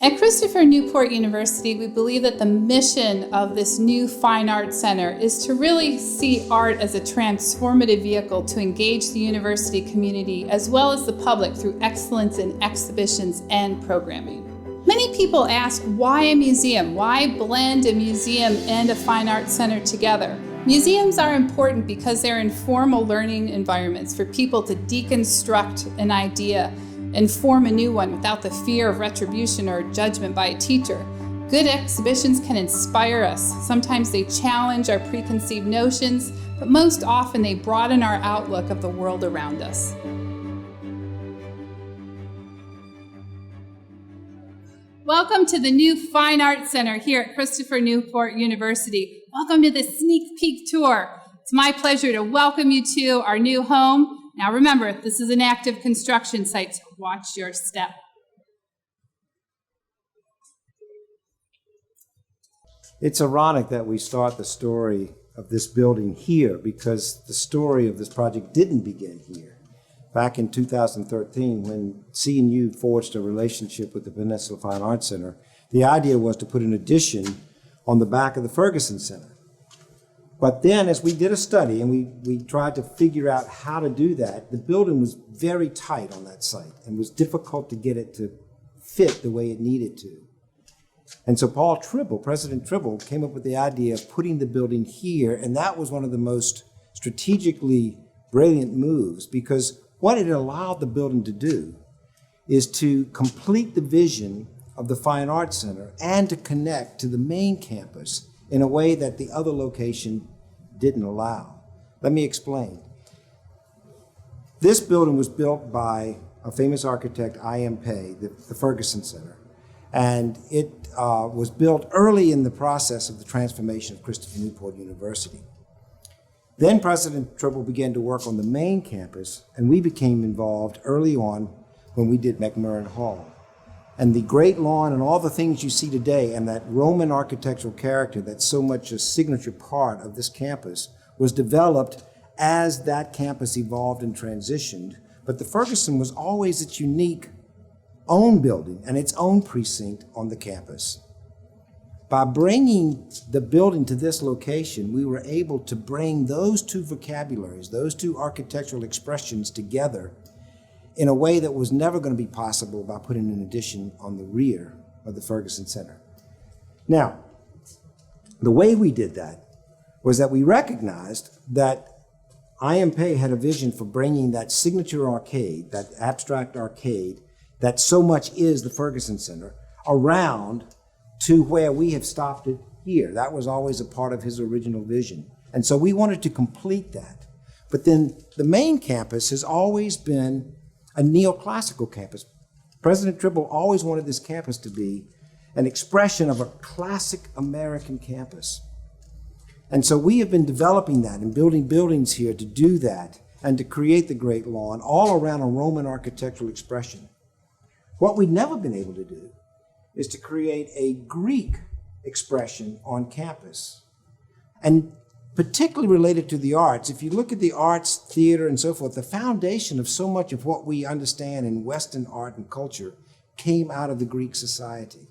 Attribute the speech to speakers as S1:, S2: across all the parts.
S1: At Christopher Newport University, we believe that the mission of this new Fine Arts Center is to really see art as a transformative vehicle to engage the university community as well as the public through excellence in exhibitions and programming. Many people ask, why a museum? Why blend a museum and a fine arts center together? Museums are important because they're informal learning environments for people to deconstruct an idea and form a new one without the fear of retribution or judgment by a teacher. Good exhibitions can inspire us. Sometimes they challenge our preconceived notions, but most often they broaden our outlook of the world around us. Welcome to the new Fine Arts Center here at Christopher Newport University. Welcome to the sneak peek tour. It's my pleasure to welcome you to our new home. Now remember, this is an active construction site, so watch your step.
S2: It's ironic that we start the story of this building here because the story of this project didn't begin here. Back in 2013, when CNU forged a relationship with the Peninsula Fine Arts Center, the idea was to put an addition on the back of the Ferguson Center. But then as we did a study and we tried to figure out how to do that, the building was very tight on that site and was difficult to get it to fit the way it needed to. And so President Tribble, came up with the idea of putting the building here, and that was one of the most strategically brilliant moves, because what it allowed the building to do is to complete the vision of the Fine Arts Center and to connect to the main campus in a way that the other location didn't allow. Let me explain. This building was built by a famous architect, I.M. Pei, the Ferguson Center, and it was built early in the process of the transformation of Christopher Newport University. Then President Tribble began to work on the main campus, and we became involved early on when we did McMurrin Hall. And the Great Lawn and all the things you see today and that Roman architectural character that's so much a signature part of this campus was developed as that campus evolved and transitioned. But the Ferguson was always its unique own building and its own precinct on the campus. By bringing the building to this location, we were able to bring those two vocabularies, those two architectural expressions together in a way that was never going to be possible by putting an addition on the rear of the Ferguson Center. Now, the way we did that was that we recognized that I.M. Pei had a vision for bringing that signature arcade, that abstract arcade, that so much is the Ferguson Center, around to where we have stopped it here. That was always a part of his original vision. And so we wanted to complete that. But then the main campus has always been a neoclassical campus. President Tribble always wanted this campus to be an expression of a classic American campus. And so we have been developing that and building buildings here to do that and to create the Great Lawn all around a Roman architectural expression. What we've never been able to do is to create a Greek expression on campus. And particularly related to the arts, if you look at the arts, theater, and so forth, the foundation of so much of what we understand in Western art and culture came out of the Greek society.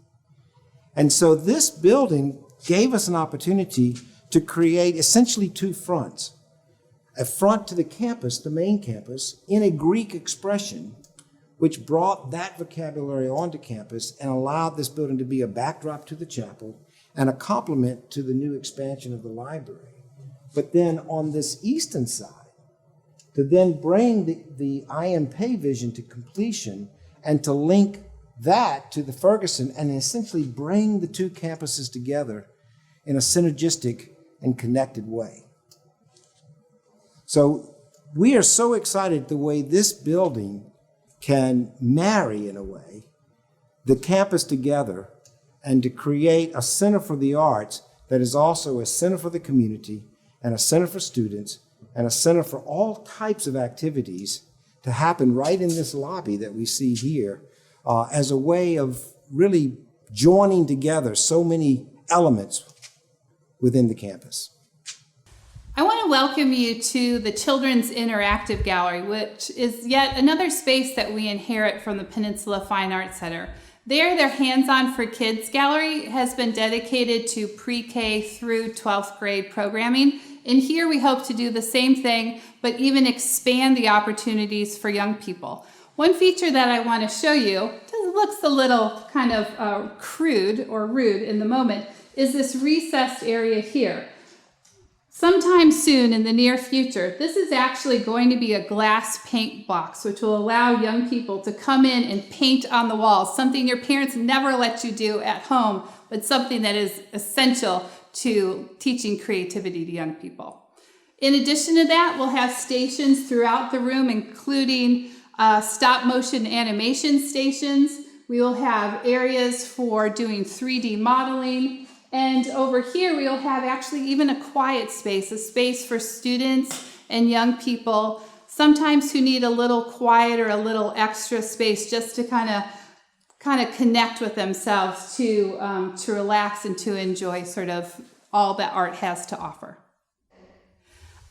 S2: And so this building gave us an opportunity to create essentially two fronts. A front to the campus, the main campus, in a Greek expression, which brought that vocabulary onto campus and allowed this building to be a backdrop to the chapel and a complement to the new expansion of the library. But then on this eastern side, to then bring the I.M. Pei vision to completion and to link that to the Ferguson and essentially bring the two campuses together in a synergistic and connected way. So we are so excited the way this building can marry, in a way, the campus together and to create a center for the arts that is also a center for the community and a center for students, and a center for all types of activities to happen right in this lobby that we see here as a way of really joining together so many elements within the campus.
S1: I want to welcome you to the Children's Interactive Gallery, which is yet another space that we inherit from the Peninsula Fine Arts Center. Their Hands-On for Kids gallery has been dedicated to pre-K through 12th grade programming. And here we hope to do the same thing, but even expand the opportunities for young people. One feature that I want to show you, it looks a little kind of crude or rude in the moment, is this recessed area here. Sometime soon in the near future, this is actually going to be a glass paint box, which will allow young people to come in and paint on the walls, something your parents never let you do at home, but something that is essential to teaching creativity to young people. In addition to that, we'll have stations throughout the room, including stop motion animation stations. We will have areas for doing 3D modeling. And over here, we'll have actually even a quiet space, a space for students and young people, sometimes who need a little quiet or a little extra space just to kind of connect with themselves, to relax and to enjoy sort of all that art has to offer.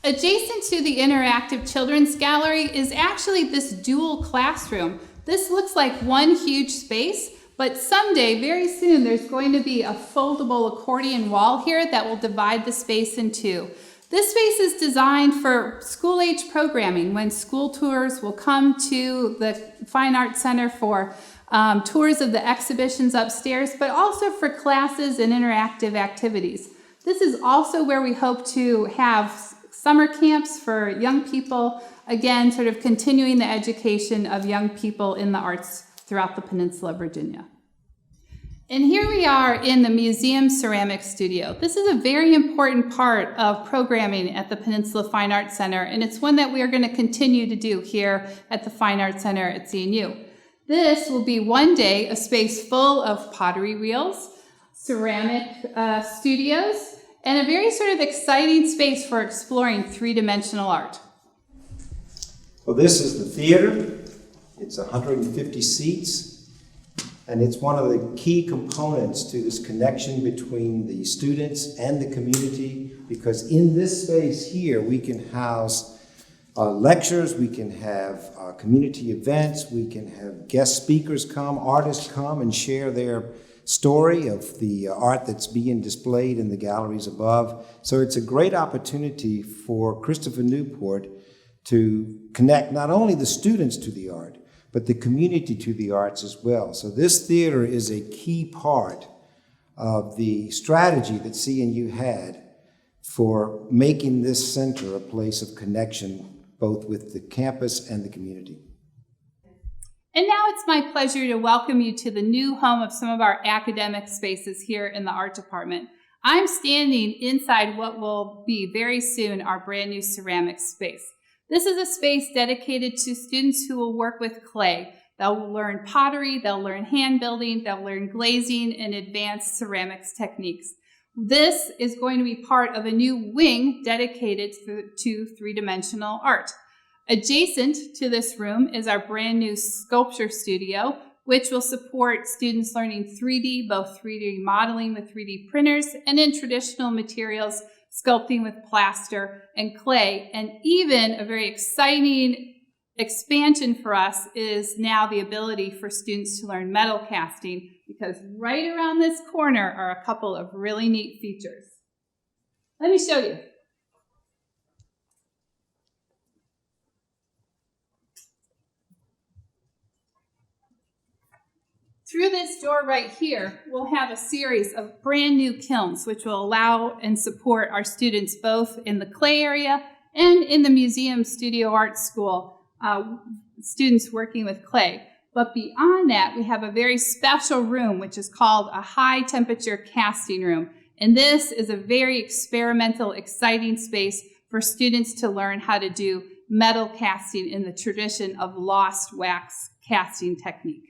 S1: Adjacent to the interactive children's gallery is actually this dual classroom. This looks like one huge space, but someday, very soon, there's going to be a foldable accordion wall here that will divide the space in two. This space is designed for school-age programming, when school tours will come to the Fine Arts Center for tours of the exhibitions upstairs, but also for classes and interactive activities. This is also where we hope to have summer camps for young people, again, sort of continuing the education of young people in the arts throughout the Peninsula of Virginia. And here we are in the museum ceramics studio. This is a very important part of programming at the Peninsula Fine Arts Center, and it's one that we are going to continue to do here at the Fine Arts Center at CNU. This will be one day a space full of pottery wheels, ceramic studios, and a very sort of exciting space for exploring three-dimensional art.
S2: Well, this is the theater. It's 150 seats, and it's one of the key components to this connection between the students and the community, because in this space here, we can house lectures, we can have community events, we can have guest speakers come, artists come and share their story of the art that's being displayed in the galleries above. So it's a great opportunity for Christopher Newport to connect not only the students to the art, but the community to the arts as well. So this theater is a key part of the strategy that CNU had for making this center a place of connection, both with the campus and the community.
S1: And now it's my pleasure to welcome you to the new home of some of our academic spaces here in the art department. I'm standing inside what will be very soon our brand new ceramics space. This is a space dedicated to students who will work with clay. They'll learn pottery, they'll learn hand building, they'll learn glazing and advanced ceramics techniques. This is going to be part of a new wing dedicated to three-dimensional art. Adjacent to this room is our brand new sculpture studio, which will support students learning 3D, both 3D modeling with 3D printers and in traditional materials, sculpting with plaster and clay. And even a very exciting expansion for us is now the ability for students to learn metal casting, because right around this corner are a couple of really neat features. Let me show you. Through this door right here, we'll have a series of brand new kilns, which will allow and support our students both in the clay area and in the museum studio art school, students working with clay. But beyond that, we have a very special room, which is called a high temperature casting room. And this is a very experimental, exciting space for students to learn how to do metal casting in the tradition of lost wax casting technique.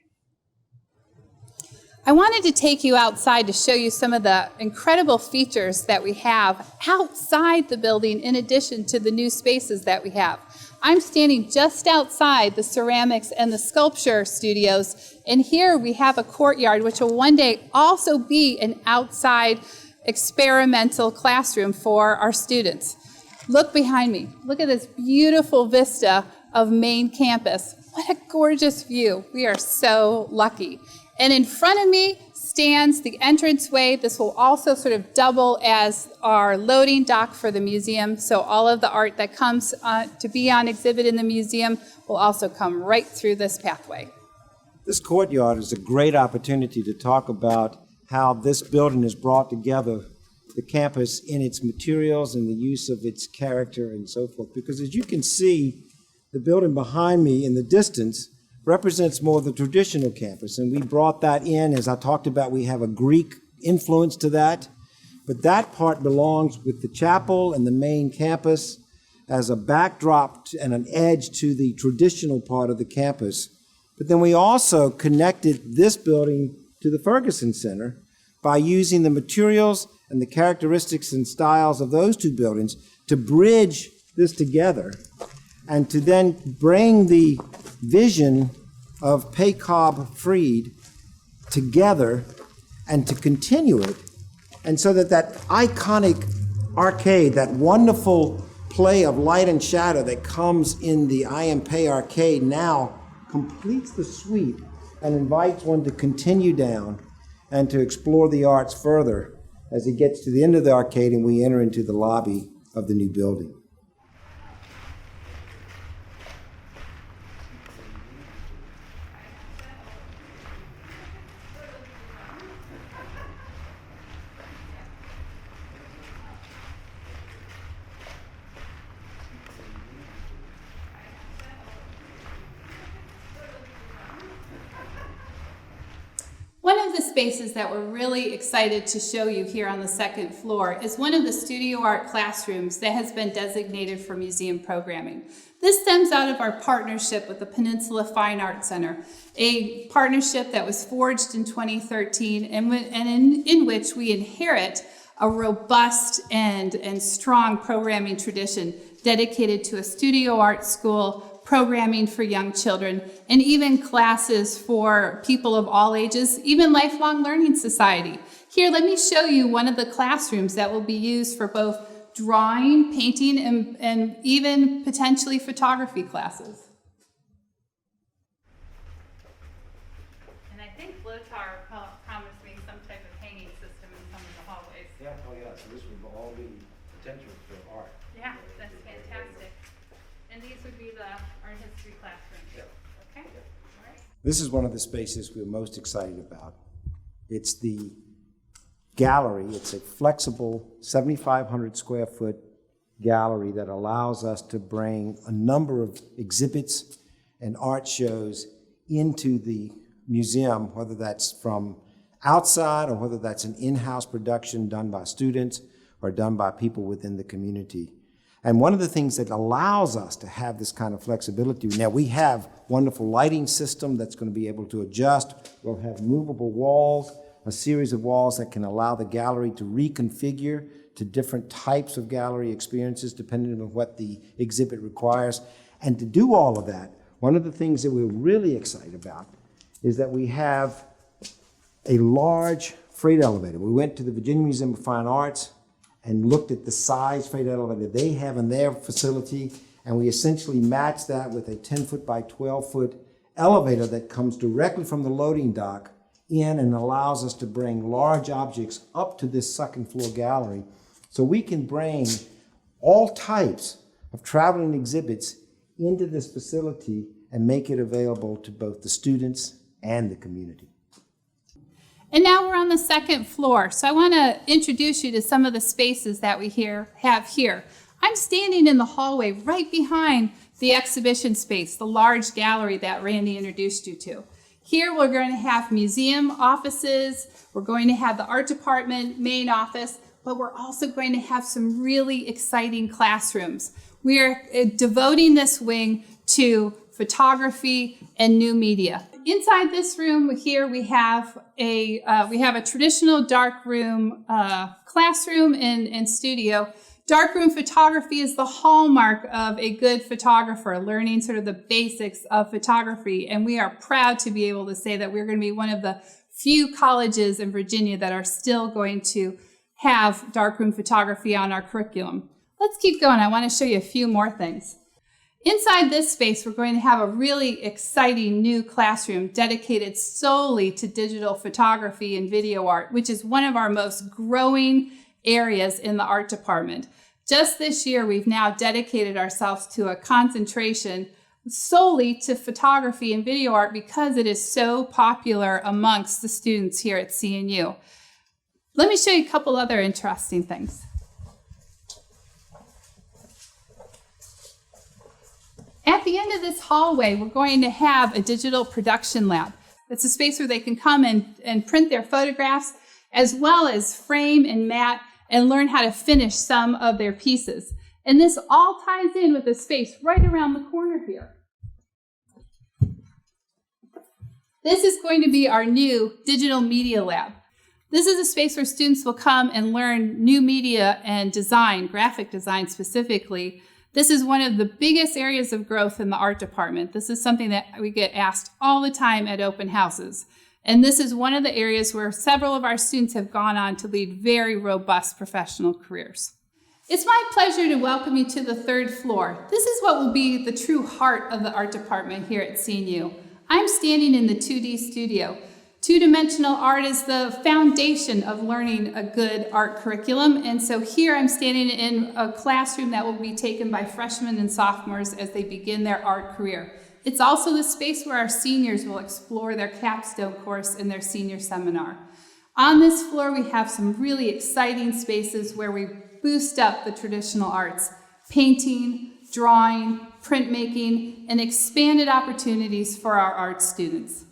S1: I wanted to take you outside to show you some of the incredible features that we have outside the building in addition to the new spaces that we have. I'm standing just outside the ceramics and the sculpture studios, and here we have a courtyard which will one day also be an outside experimental classroom for our students. Look behind me. Look at this beautiful vista of main campus. What a gorgeous view. We are so lucky. And in front of me stands the entranceway. This will also sort of double as our loading dock for the museum. So all of the art that comes to be on exhibit in the museum will also come right through this pathway.
S2: This courtyard is a great opportunity to talk about how this building has brought together the campus in its materials and the use of its character and so forth. Because as you can see, the building behind me in the distance represents more of the traditional campus, and we brought that in. As I talked about, we have a Greek influence to that, but that part belongs with the chapel and the main campus as a backdrop and an edge to the traditional part of the campus. But then we also connected this building to the Ferguson Center by using the materials and the characteristics and styles of those two buildings to bridge this together and to then bring the vision of Paycobb Freed together and to continue it. And so that iconic arcade, that wonderful play of light and shadow that comes in the I Am Pay arcade now completes the suite and invites one to continue down and to explore the arts further as it gets to the end of the arcade and we enter into the lobby of the new building.
S1: One of the spaces that we're really excited to show you here on the second floor is one of the studio art classrooms that has been designated for museum programming. This stems out of our partnership with the Peninsula Fine Arts Center, a partnership that was forged in 2013 and in which we inherit a robust and strong programming tradition dedicated to a studio art school, programming for young children, and even classes for people of all ages, even Lifelong Learning Society. Here, let me show you one of the classrooms that will be used for both drawing, painting, and even potentially photography classes. And I think Lothar promised me some type of hanging system in some of the hallways.
S2: Yeah, oh yeah, so this would all be potential for art.
S1: Yeah, that's fantastic. And these would be the art history classrooms.
S2: Yep.
S1: Okay. All right.
S2: This is one of the spaces we're most excited about. It's the gallery. It's a flexible 7,500 square foot gallery that allows us to bring a number of exhibits and art shows into the museum, whether that's from outside or whether that's an in-house production done by students or done by people within the community. And one of the things that allows us to have this kind of flexibility, now we have wonderful lighting system that's going to be able to adjust. We'll have movable walls, a series of walls that can allow the gallery to reconfigure to different types of gallery experiences depending on what the exhibit requires. And to do all of that, one of the things that we're really excited about is that we have a large freight elevator. We went to the Virginia Museum of Fine Arts and looked at the size freight elevator they have in their facility, and we essentially matched that with a 10-foot by 12-foot elevator that comes directly from the loading dock in and allows us to bring large objects up to this second floor gallery. So we can bring all types of traveling exhibits into this facility and make it available to both the students and the community.
S1: And now we're on the second floor. So I want to introduce you to some of the spaces that we have here. I'm standing in the hallway right behind the exhibition space, the large gallery that Randy introduced you to. Here we're going to have museum offices, we're going to have the art department main office, but we're also going to have some really exciting classrooms. We are devoting this wing to photography and new media. Inside this room here we have a traditional darkroom classroom and studio. Darkroom photography is the hallmark of a good photographer, learning sort of the basics of photography. And we are proud to be able to say that we're going to be one of the few colleges in Virginia that are still going to have darkroom photography on our curriculum. Let's keep going. I want to show you a few more things. Inside this space, we're going to have a really exciting new classroom dedicated solely to digital photography and video art, which is one of our most growing areas in the art department. Just this year, we've now dedicated ourselves to a concentration solely to photography and video art because it is so popular amongst the students here at CNU. Let me show you a couple other interesting things. At the end of this hallway, we're going to have a digital production lab. It's a space where they can come and print their photographs, as well as frame and mat and learn how to finish some of their pieces. And this all ties in with the space right around the corner here. This is going to be our new digital media lab. This is a space where students will come and learn new media and design, graphic design specifically. This is one of the biggest areas of growth in the art department. This is something that we get asked all the time at open houses. And this is one of the areas where several of our students have gone on to lead very robust professional careers. It's my pleasure to welcome you to the third floor. This is what will be the true heart of the art department here at CNU. I'm standing in the 2D studio. Two-dimensional art is the foundation of learning a good art curriculum, and so here I'm standing in a classroom that will be taken by freshmen and sophomores as they begin their art career. It's also the space where our seniors will explore their capstone course in their senior seminar. On this floor, we have some really exciting spaces where we boost up the traditional arts, painting, drawing, printmaking, and expanded opportunities for our art students.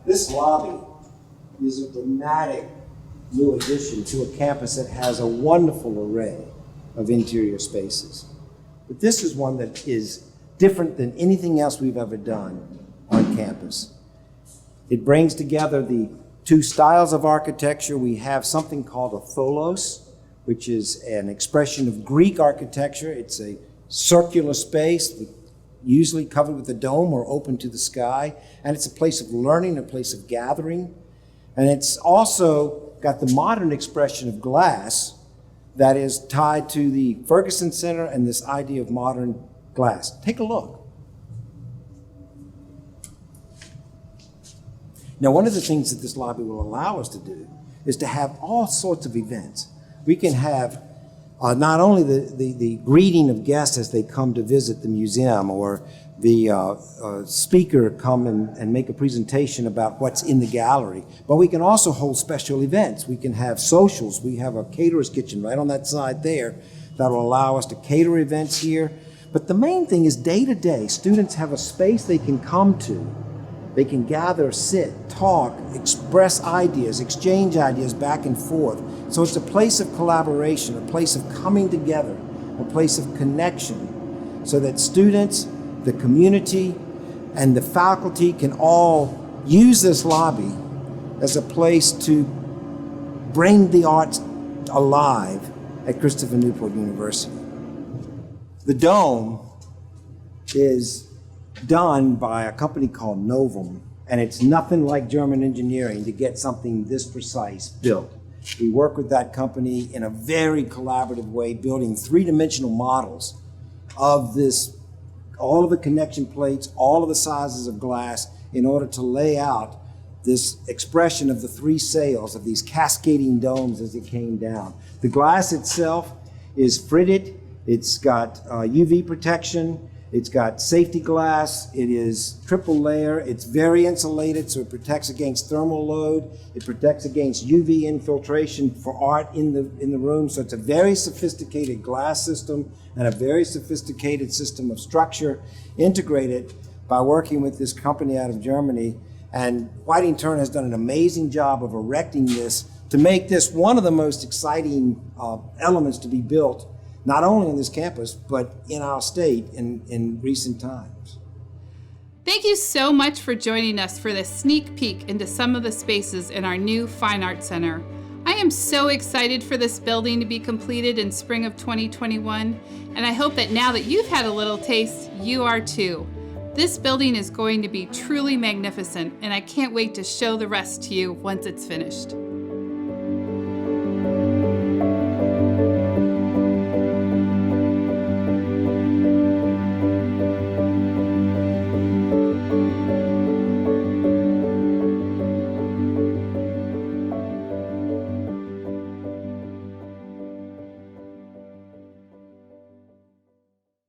S2: This lobby is a dramatic new addition to a campus that has a wonderful array of interior spaces. But this is one that is different than anything else we've ever done on campus. It brings together the two styles of architecture. We have something called a tholos, which is an expression of Greek architecture. It's a circular space, usually covered with a dome or open to the sky. And it's a place of learning, a place of gathering. And it's also got the modern expression of glass that is tied to the Ferguson Center and this idea of modern glass. Take a look. Now, one of the things that this lobby will allow us to do is to have all sorts of events. We can have not only the greeting of guests as they come to visit the museum, or the speaker come and make a presentation about what's in the gallery, but we can also hold special events. We can have socials. We have a caterer's kitchen right on that side there that will allow us to cater events here. But the main thing is day to day, students have a space they can come to. They can gather, sit, talk, express ideas, exchange ideas back and forth. So it's a place of collaboration, a place of coming together, a place of connection, so that students, the community, and the faculty can all use this lobby as a place to bring the arts alive at Christopher Newport University. The dome is done by a company called Novum, and it's nothing like German engineering to get something this precise built. We work with that company in a very collaborative way, building three-dimensional models of this, all of the connection plates, all of the sizes of glass, in order to lay out this expression of the three sails of these cascading domes as it came down. The glass itself is fritted, it's got UV protection, it's got safety glass, it is triple layer, it's very insulated, so it protects against thermal load, it protects against UV infiltration for art in the room, so it's a very sophisticated glass system and a very sophisticated system of structure integrated by working with this company out of Germany. And Whiting Turner has done an amazing job of erecting this to make this one of the most exciting elements to be built, not only on this campus, but in our state in recent times.
S1: Thank you so much for joining us for this sneak peek into some of the spaces in our new Fine Arts Center. I am so excited for this building to be completed in spring of 2021, and I hope that now that you've had a little taste, you are too. This building is going to be truly magnificent, and I can't wait to show the rest to you once it's finished.